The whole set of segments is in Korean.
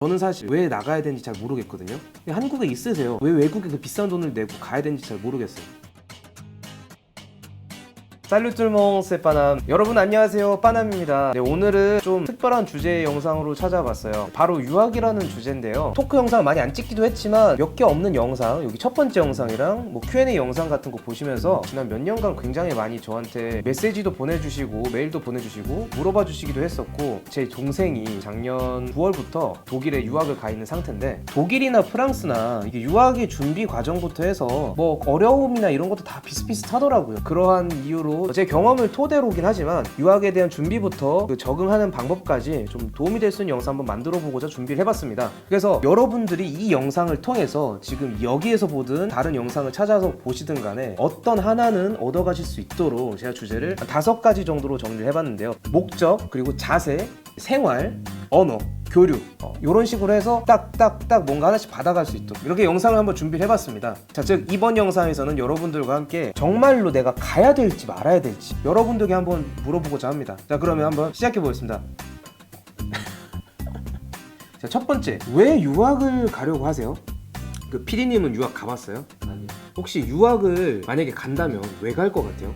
저는 사실 왜 나가야 되는지 잘 모르겠거든요. 한국에 있으세요. 왜 외국에 그 비싼 돈을 내고 가야 되는지 잘 모르겠어요. 살루트몽 세빠남, 여러분 안녕하세요, 빠남입니다. 네, 오늘은 좀 특별한 주제의 영상으로 찾아봤어요. 바로 유학이라는 주제인데요. 토크 영상 많이 안 찍기도 했지만 몇 개 없는 영상, 여기 첫 번째 영상이랑 뭐 Q&A 영상 같은 거 보시면서 지난 몇 년간 굉장히 많이 저한테 메시지도 보내주시고 메일도 보내주시고 물어봐 주시기도 했었고, 제 동생이 작년 9월부터 독일에 유학을 가 있는 상태인데, 독일이나 프랑스나 이게 유학의 준비 과정부터 해서 뭐 어려움이나 이런 것도 다 비슷비슷하더라고요. 그러한 이유로 제 경험을 토대로긴 하지만 유학에 대한 준비부터 그 적응하는 방법까지 좀 도움이 될 수 있는 영상 한번 만들어 보고자 준비를 해봤습니다. 그래서 여러분들이 이 영상을 통해서 지금 여기에서 보든 다른 영상을 찾아서 보시든 간에 어떤 하나는 얻어가실 수 있도록 제가 주제를 5가지 정도로 정리를 해봤는데요. 목적, 그리고 자세, 생활, 언어, 교류, 이런 식으로 해서 딱딱딱 뭔가 하나씩 받아갈 수 있도록 이렇게 영상을 한번 준비를 해봤습니다. 자, 즉 이번 영상에서는 여러분들과 함께 정말로 내가 가야 될지 말아야 될지 여러분들에게 한번 물어보고자 합니다. 자, 그러면 한번 시작해 보겠습니다. 자, 첫 번째, 왜 유학을 가려고 하세요? 그 PD님은 유학 가봤어요? 아니요. 혹시 유학을 만약에 간다면 왜 갈 것 같아요?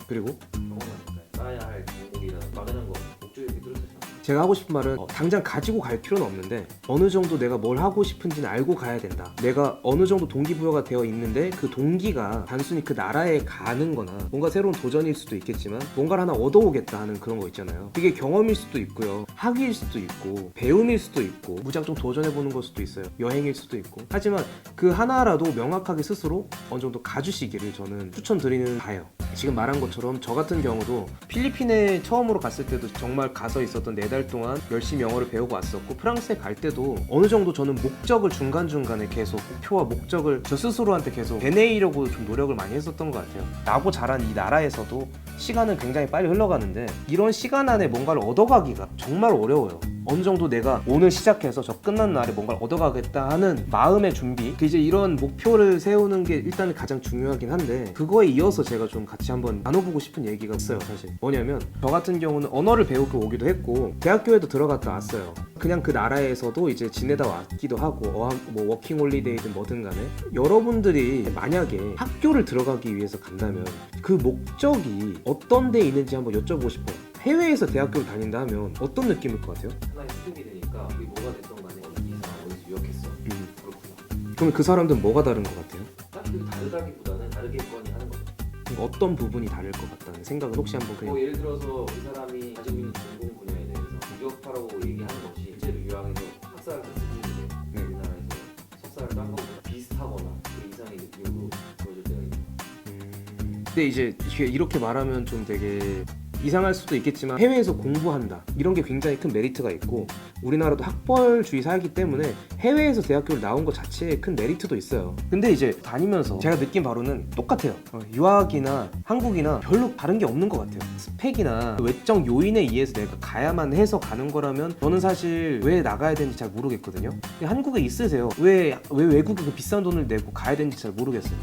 그리고 경험하니까요. 따야 할 공부이나 막연한 거 목적이 이렇게 뚜렷하지 않아요. 제가 하고 싶은 말은 당장 가지고 갈 필요는 없는데 어느 정도 내가 뭘 하고 싶은지는 알고 가야 된다. 내가 어느 정도 동기부여가 되어 있는데 그 동기가 단순히 그 나라에 가는 거나 뭔가 새로운 도전일 수도 있겠지만 뭔가를 하나 얻어오겠다 하는 그런 거 있잖아요. 그게 경험일 수도 있고요, 학위일 수도 있고, 배움일 수도 있고, 무작정 도전해보는 걸 수도 있어요, 여행일 수도 있고. 하지만 그 하나라도 명확하게 스스로 어느 정도 가주시기를 저는 추천드리는 바예요. 지금 말한 것처럼 저 같은 경우도 필리핀에 처음으로 갔을 때도 정말 가서 있었던 4달 동안 열심히 영어를 배우고 왔었고, 프랑스에 갈 때도 어느 정도 저는 목적을 중간중간에 계속 목표와 목적을 저 스스로한테 계속 되뇌이려고 좀 노력을 많이 했었던 것 같아요. 나고 자란 이 나라에서도 시간은 굉장히 빨리 흘러가는데 이런 시간 안에 뭔가를 얻어가기가 정말 어려워요. 어느 정도 내가 오늘 시작해서 저 끝난 날에 뭔가를 얻어가겠다 하는 마음의 준비, 이제 이런 목표를 세우는 게 일단 가장 중요하긴 한데, 그거에 이어서 제가 좀 같이 한번 나눠보고 싶은 얘기가 있어요. 사실 뭐냐면, 저 같은 경우는 언어를 배우고 오기도 했고 대학교에도 들어갔다 왔어요. 그냥 그 나라에서도 이제 지내다 왔기도 하고, 뭐 워킹홀리데이든 뭐든 간에 여러분들이 만약에 학교를 들어가기 위해서 간다면 그 목적이 어떤 데 있는지 한번 여쭤보고 싶어요. 해외에서 대학교를 다닌다 하면 어떤 느낌일 것 같아요? 하나의 수준이 되니까 우리 뭐가 됐던 간에 이 사람 어디서 유학했어. 그렇구나. 그럼 그 사람들은 뭐가 다른 것 같아요? 딱히 다르다기보다는 다르겠거니 하는 거죠. 그러니까 어떤 부분이 다를 것 같다는 생각은 혹시 한번 그냥. 뭐 예를 들어서 이 사람이 가지고 있는 전공 분야에 대해서 유학파라고 얘기하는 것이 실제로 유학에서 학사를 갔을 때 우리나라에서 석사를 딴 것보다 비슷하거나 그 이상의 느낌으로 보여줄 때가 있는. 근데 이제 이렇게 말하면 좀 되게 이상할 수도 있겠지만, 해외에서 공부한다 이런 게 굉장히 큰 메리트가 있고, 우리나라도 학벌주의 사회이기 때문에 해외에서 대학교를 나온 것 자체에 큰 메리트도 있어요. 근데 이제 다니면서 제가 느낀 바로는 똑같아요. 유학이나 한국이나 별로 다른 게 없는 것 같아요. 스펙이나 외적 요인에 의해서 내가 가야만 해서 가는 거라면 저는 사실 왜 나가야 되는지 잘 모르겠거든요. 한국에 있으세요. 왜 외국에 그 비싼 돈을 내고 가야 되는지 잘 모르겠어요.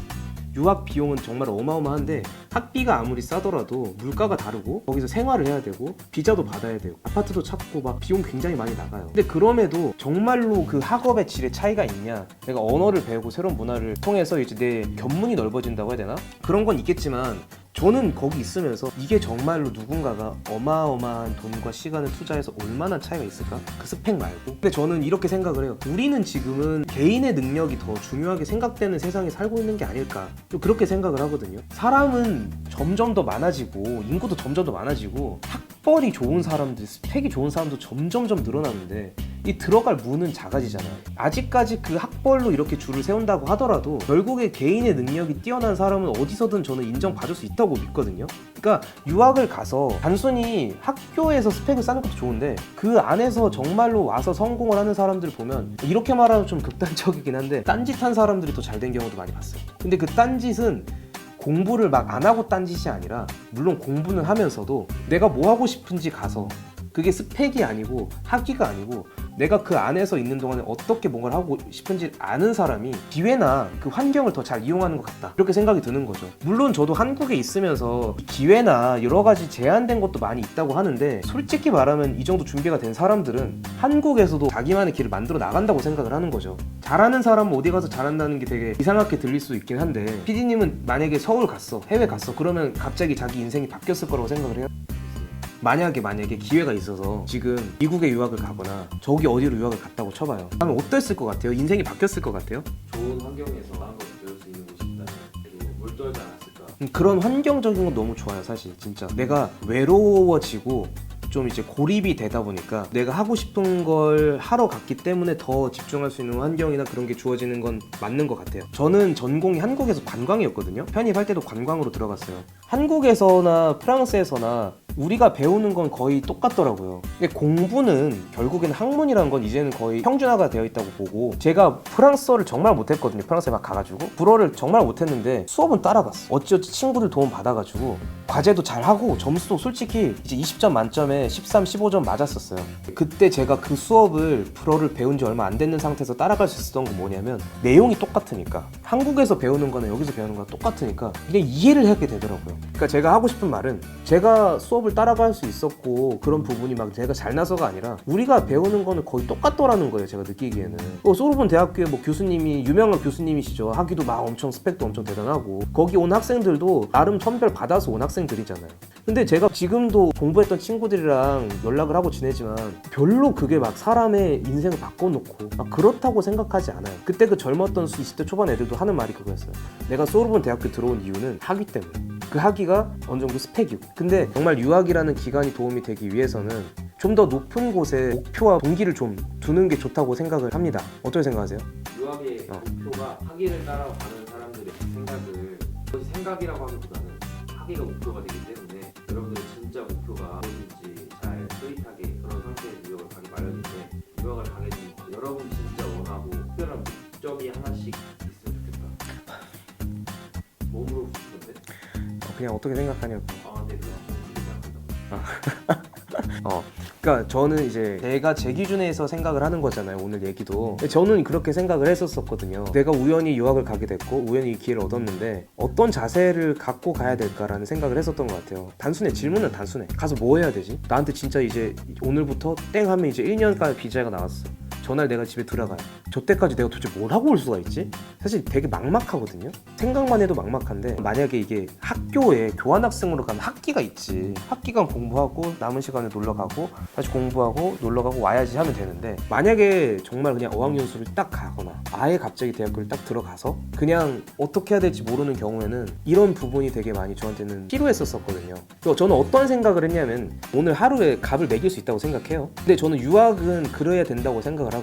유학 비용은 정말 어마어마한데, 학비가 아무리 싸더라도 물가가 다르고 거기서 생활을 해야 되고 비자도 받아야 되고 아파트도 찾고 막 비용 굉장히 많이 나가요. 근데 그럼에도 정말로 그 학업의 질의 차이가 있냐, 내가 언어를 배우고 새로운 문화를 통해서 이제 내 견문이 넓어진다고 해야 되나, 그런 건 있겠지만 저는 거기 있으면서 이게 정말로 누군가가 어마어마한 돈과 시간을 투자해서 얼마나 차이가 있을까? 그 스펙 말고. 근데 저는 이렇게 생각을 해요. 우리는 지금은 개인의 능력이 더 중요하게 생각되는 세상에 살고 있는 게 아닐까, 좀 그렇게 생각을 하거든요. 사람은 점점 더 많아지고 인구도 점점 더 많아지고 학벌이 좋은 사람들, 스펙이 좋은 사람도 점점점 늘어나는데 이 들어갈 문은 작아지잖아요. 아직까지 그 학벌로 이렇게 줄을 세운다고 하더라도 결국에 개인의 능력이 뛰어난 사람은 어디서든 저는 인정받을 수 있다고 믿거든요. 그러니까 유학을 가서 단순히 학교에서 스펙을 쌓는 것도 좋은데 그 안에서 정말로 와서 성공을 하는 사람들 보면, 이렇게 말하면 좀 극단적이긴 한데 딴짓한 사람들이 더 잘 된 경우도 많이 봤어요. 근데 그 딴짓은 공부를 막 안 하고 딴짓이 아니라, 물론 공부는 하면서도 내가 뭐 하고 싶은지 가서, 그게 스펙이 아니고 학위가 아니고 내가 그 안에서 있는 동안에 어떻게 뭔가를 하고 싶은지 아는 사람이 기회나 그 환경을 더 잘 이용하는 것 같다, 이렇게 생각이 드는 거죠. 물론 저도 한국에 있으면서 기회나 여러 가지 제한된 것도 많이 있다고 하는데, 솔직히 말하면 이 정도 준비가 된 사람들은 한국에서도 자기만의 길을 만들어 나간다고 생각을 하는 거죠. 잘하는 사람은 어디 가서 잘한다는 게 되게 이상하게 들릴 수 있긴 한데, PD님은 만약에 서울 갔어, 해외 갔어, 그러면 갑자기 자기 인생이 바뀌었을 거라고 생각을 해요? 만약에 기회가 있어서 지금 미국에 유학을 가거나 저기 어디로 유학을 갔다고 쳐봐요. 그러면 어땠을 것 같아요? 인생이 바뀌었을 것 같아요? 좋은 환경에서 다른 것을 배울 수 있는 곳이 있다면 그래도 물떨지 않았을까. 그런 환경적인 건 너무 좋아요. 사실 진짜 내가 외로워지고 좀 이제 고립이 되다 보니까 내가 하고 싶은 걸 하러 갔기 때문에 더 집중할 수 있는 환경이나 그런 게 주어지는 건 맞는 것 같아요. 저는 전공이 한국에서 관광이었거든요. 편입할 때도 관광으로 들어갔어요. 한국에서나 프랑스에서나 우리가 배우는 건 거의 똑같더라고요. 근데 공부는 결국에는 학문이란 건 이제는 거의 평준화가 되어 있다고 보고, 제가 프랑스어를 정말 못했거든요. 프랑스에 막 가가지고 불어를 정말 못했는데 수업은 따라갔어. 어찌어찌 친구들 도움 받아가지고 과제도 잘하고 점수도 솔직히 이제 20점 만점에 13, 15점 맞았었어요. 그때 제가 그 수업을 불어를 배운 지 얼마 안 됐는 상태에서 따라갈 수 있었던 건 뭐냐면, 내용이 똑같으니까, 한국에서 배우는 거는 여기서 배우는 거랑 똑같으니까 그냥 이해를 하게 되더라고요. 그러니까 제가 하고 싶은 말은, 제가 수업을 따라갈 수 있었고 그런 부분이 막 제가 잘나서가 아니라 우리가 배우는 거는 거의 똑같더라는 거예요. 제가 느끼기에는 소르본 대학교에 뭐 교수님이 유명한 교수님이시죠. 학위도 막 엄청 스펙도 엄청 대단하고, 거기 온 학생들도 나름 선별 받아서 온 학생들이잖아요. 근데 제가 지금도 공부했던 친구들이랑 연락을 하고 지내지만 별로 그게 막 사람의 인생을 바꿔놓고 막 그렇다고 생각하지 않아요. 그때 그 젊었던 20대 초반 애들도 하는 말이 그거였어요. 내가 소르본 대학교 들어온 이유는 학위 때문에. 그 학위가 어느 정도 스펙이고, 근데 정말 유학이라는 기간이 도움이 되기 위해서는 좀 더 높은 곳에 목표와 동기를 좀 두는 게 좋다고 생각을 합니다. 어떻게 생각하세요? 유학의 목표가 학위를 따라가는 사람들의 생각을, 그것이 생각이라고 하기보다는 학위가 목표가 되기 때문에 여러분들이 진짜 목표가 무엇인지 잘 또렷하게 그런 상태에서 유학을 가기 마련인데, 유학을 가게 되면 여러분이 진짜 원하고 특별한 목적이 하나씩 있으면 좋겠다. 뭐 물어보고 싶은데? 그냥 어떻게 생각하냐고. 네, 그냥 좀 그렇게 생각합니다. 그러니까 저는 이제 제가 제 기준에서 생각을 하는 거잖아요, 오늘 얘기도. 저는 그렇게 생각을 했었거든요. 내가 우연히 유학을 가게 됐고 우연히 이 기회를 얻었는데 어떤 자세를 갖고 가야 될까라는 생각을 했었던 것 같아요. 단순해. 질문은 단순해. 가서 뭐 해야 되지? 나한테 진짜 이제 오늘부터 땡 하면 이제 1년간 비자가 나왔어. 전날 내가 집에 들어가요. 저 때까지 내가 도대체 뭘 하고 올 수가 있지? 사실 되게 막막하거든요. 생각만 해도 막막한데, 만약에 이게 학교에 교환학생으로 가면 학기가 있지. 학기간 공부하고 남은 시간에 놀러가고 다시 공부하고 놀러가고 와야지 하면 되는데, 만약에 정말 그냥 어학연수를 딱 가거나 아예 갑자기 대학교를 딱 들어가서 그냥 어떻게 해야 될지 모르는 경우에는 이런 부분이 되게 많이 저한테는 필요했었거든요. 그래서 저는 어떤 생각을 했냐면, 오늘 하루에 값을 매길 수 있다고 생각해요. 근데 저는 유학은 그래야 된다고 생각을 하거든요.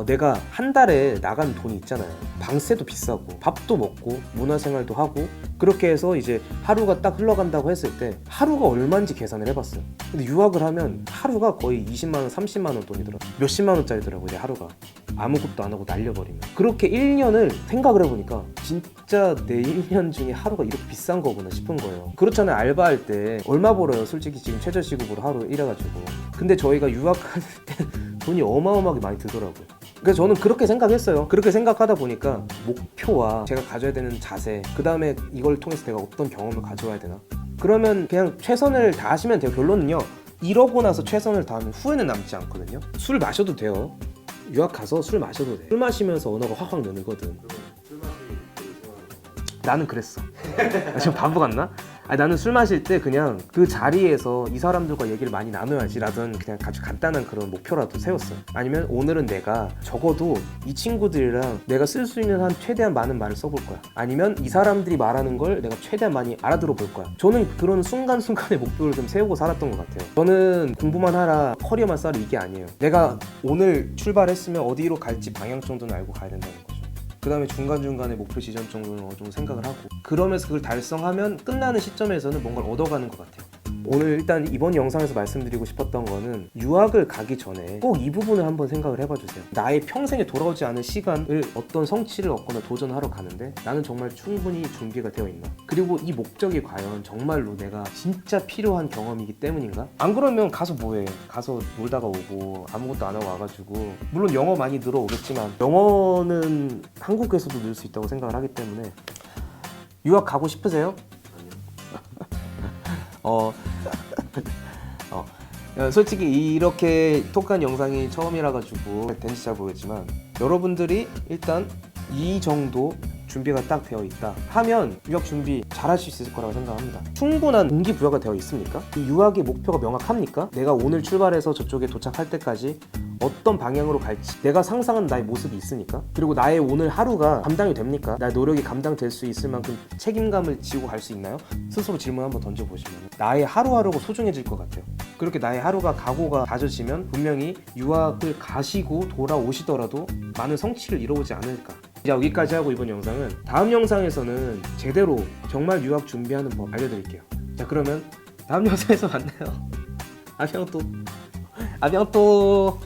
내가 한 달에 나간 돈이 있잖아요. 방세도 비싸고 밥도 먹고 문화생활도 하고, 그렇게 해서 이제 하루가 딱 흘러간다고 했을 때 하루가 얼마인지 계산을 해봤어요. 근데 유학을 하면 하루가 거의 20만원, 30만원 돈이더라고요. 몇십만 원짜리더라고요, 이제 하루가. 아무것도 안 하고 날려버리면. 그렇게 1년을 생각을 해보니까 진짜 내 1년 중에 하루가 이렇게 비싼 거구나 싶은 거예요. 그렇잖아요. 알바할 때 얼마 벌어요, 솔직히 지금 최저시급으로 하루 일해가지고. 근데 저희가 유학할 때 돈이 어마어마하게 많이 들더라고요. 그래서 저는 그렇게 생각했어요. 그렇게 생각하다 보니까 목표와 제가 가져야 되는 자세, 그 다음에 이걸 통해서 내가 어떤 경험을 가져와야 되나, 그러면 그냥 최선을 다하시면 돼요. 결론은요, 이러고 나서 최선을 다하면 후회는 남지 않거든요. 술 마셔도 돼요. 유학 가서 술 마셔도 돼. 술 마시면서 언어가 확확 늘거든. 술 마시는 그 생활. 나는 그랬어. 지금 바보 같나? 나는 술 마실 때 그냥 그 자리에서 이 사람들과 얘기를 많이 나눠야지라던 그냥 아주 간단한 그런 목표라도 세웠어요. 아니면 오늘은 내가 적어도 이 친구들이랑 내가 쓸 수 있는 한 최대한 많은 말을 써볼 거야. 아니면 이 사람들이 말하는 걸 내가 최대한 많이 알아들어 볼 거야. 저는 그런 순간순간의 목표를 좀 세우고 살았던 것 같아요. 저는 공부만 하라, 커리어만 쌓으라, 이게 아니에요. 내가 오늘 출발했으면 어디로 갈지 방향 정도는 알고 가야 된다는 거죠. 그 다음에 중간중간에 목표 지점 정도는 어느 정도 생각을 하고, 그러면서 그걸 달성하면 끝나는 시점에서는 뭔가를 얻어가는 것 같아요. 오늘 일단 이번 영상에서 말씀드리고 싶었던 거는 유학을 가기 전에 꼭 이 부분을 한번 생각을 해봐 주세요. 나의 평생에 돌아오지 않은 시간을 어떤 성취를 얻거나 도전하러 가는데 나는 정말 충분히 준비가 되어 있나? 그리고 이 목적이 과연 정말로 내가 진짜 필요한 경험이기 때문인가? 안 그러면 가서 뭐해? 가서 놀다가 오고 아무것도 안 하고 와가지고 물론 영어 많이 늘어오겠지만 영어는 한국에서도 늘 수 있다고 생각을 하기 때문에 유학 가고 싶으세요? 솔직히 이렇게 톡한 영상이 처음이라 가지고 된지 잘 모르겠지만 여러분들이 일단 이 정도 준비가 딱 되어 있다 하면 유학 준비 잘 할 수 있을 거라고 생각합니다. 충분한 동기부여가 되어 있습니까? 이 유학의 목표가 명확합니까? 내가 오늘 출발해서 저쪽에 도착할 때까지 어떤 방향으로 갈지 내가 상상한 나의 모습이 있으니까? 그리고 나의 오늘 하루가 감당이 됩니까? 나의 노력이 감당될 수 있을 만큼 책임감을 지고 갈 수 있나요? 스스로 질문 한번 던져보시면 나의 하루하루가 소중해질 것 같아요. 그렇게 나의 하루가 각오가 다져지면 분명히 유학을 가시고 돌아오시더라도 많은 성취를 이뤄오지 않을까. 자, 여기까지 하고 이번 영상은 다음 영상에서는 제대로 정말 유학 준비하는 법 알려드릴게요. 자, 그러면 다음 영상에서 만나요. 아비앙또